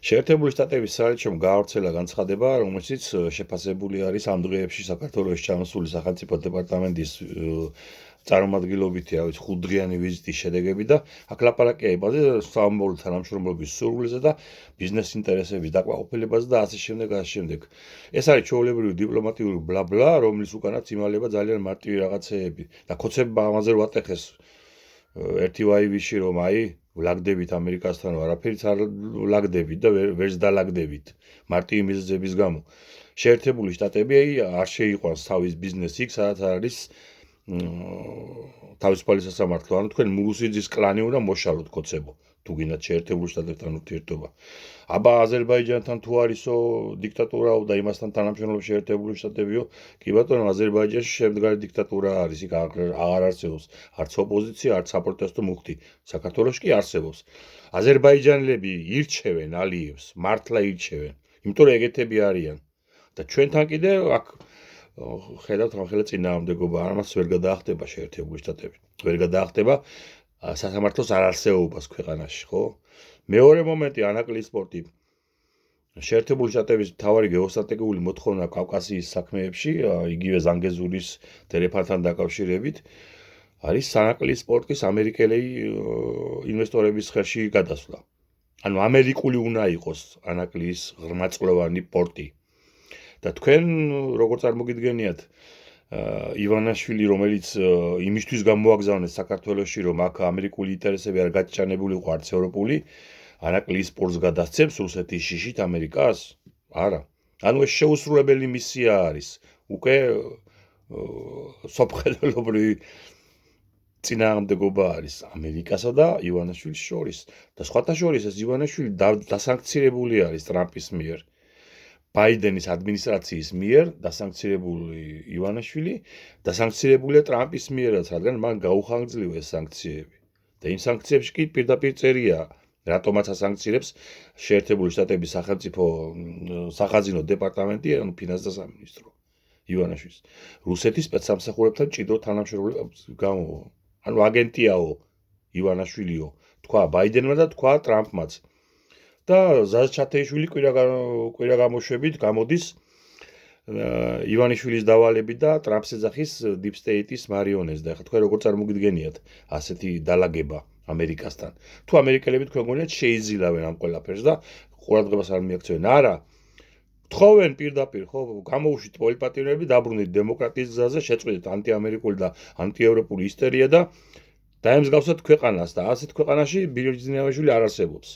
შეერთებული შტატების საელჩომ გაავრცელა განცხადება, რომელშიც შეფასებული არის ამ დღეებში საქართველოში ჩამოსული სახელმწიფო დეპარტამენტის წარმომადგენლობითი 5-დღიანი ვიზიტის შედეგები და აქ ლაპარაკია იმაზე სამომავლო თანამშრომლობის სურვილზე და ბიზნეს ინტერესების დაკმაყოფილებაზე და ასე შემდეგ, ასე შემდეგ. ეს არის ჩვეულებრივი დიპლომატიური ბლა-ბლა, რომლის უკანაც იმალება ძალიან მარტივი რაღაცეები და ქოცებმა ამაზე რო ატეხეს ერთი ვაივიში რომ ვლაგდებით ამერიკასთან, არაფერიც არ ვლაგდებით და ვერც დალაგდებით მარტივი მიზეზების გამო. შეერთებული შტატები არ შეიყვანს თავის ბიზნესი იქ, სადაც არის თავისუფალი სასამართლო, ანუ თქვენ მურუსიძის კლანი უნდა მოშალოთ ქოცებო, თუ გინდათ შეერთებული შტატებთან ურთიერთობა. აბა აზერბაიჯანთან თუ არისო დიქტატურაო და იმასთან თანამშრომლობს შეერთებული შტატებიო, კი ბატონო, აზერბაიჯანში შემდგარი დიქტატურა არის, იქ აღარ არსებობს არც ოპოზიცია, არც საპროტესტო მუხტი. საქართველოში კი არსებობს. აზერბაიჯანელები ირჩევენ ალიევს, მართლა ირჩევენ, იმიტომ რომ ეგეთები არიან. და ჩვენთან კიდე აქ ხედავთ რამხელა წინააღმდეგობა, ამას ვერ გადაახტება შეერთებული შტატები. ვერ გადაახტება სასამართლოს არარსებობას ქვეყანაში, ხო? მეორე მომენტი ანაკლის სპორტი. შეერთებული შტატების მთავარი გეოსტრატეგიული მოთხოვნა კავკასიის საქმეებში, იგივე ზანგეზურის ტელეფონთან დაკავშირებით, არის ანაკლის სპორტის ამერიკელი ინვესტორების ხელში გადასვლა. ანუ ამერიკული უნდა იყოს ანაკლის ღრმაწლოვანი პორტი. და თქვენ როგორ წარმოგიდგენიათ ივანაშვილი, რომელიც იმისთვის გამოაგზავნეს საქართველოში, რომ აქ ამერიკული ინტერესები არ გაჭიანებული იყო არც ევროპული, ანაკლის სპორტს გადასცემს რუსეთის შიშით ამერიკას? არა. ანუ ეს შეუსრულებელი მისია არის. უკვე სოფხედელობრივი წინააღმდეგობა არის ამერიკასა და ივანაშვილის შორის. და სხვათა შორის ეს ივანაშვილი დასანქცირებული არის ტრამპის მიერ. ბაიდენის ადმინისტრაციის მიერ დასანქცირებული ივანაშვილი დასანქცირებულია ტრამპის მიერაც, რადგან მან გაუხანგრძლივა ეს სანქციები. და იმ სანქციებში კი პირდაპირ წერია, რატომაც ასანქცირებს შეერთებული შტატების სახელმწიფო სახაზინო დეპარტამენტი, ანუ ფინანსთა სამინისტრო ივანაშვილს. რუსეთის სპეცსამსახურებთან ჭიდრო თანამშრომლობის გამო, ანუ აგენტიაო ივანაშვილიო, თქვა ბაიდენმა და თქვა ტრამპმაც. და ზაზ ჩათეიშვილი კვირა გამოშვებით გამოდის ივანიშვილის დავალებით და ტრამპს ეძახის დიპ სტეიტის მარიონეტს. და ახლა თქვენ როგორ წარმოგიდგენიათ ასეთი დალაგება ამერიკასთან? თუ ამერიკელები თქვენ გონიათ შეიზილავენ ამ ყველაფერს და ყურადღებას არ მიაქცევენ? არა. თხოვენ პირდაპირ, ხო, გამოუშვით პოლიტპატიმრები, დაბრუნდით დემოკრატიის გზაზე, შეწყვეტით ანტიამერიკული და ანტიევროპული ისტერია და დაემსგავსეთ ქვეყანას და ასეთ ქვეყანაში ბიძინავაშვილი არ არსებობს.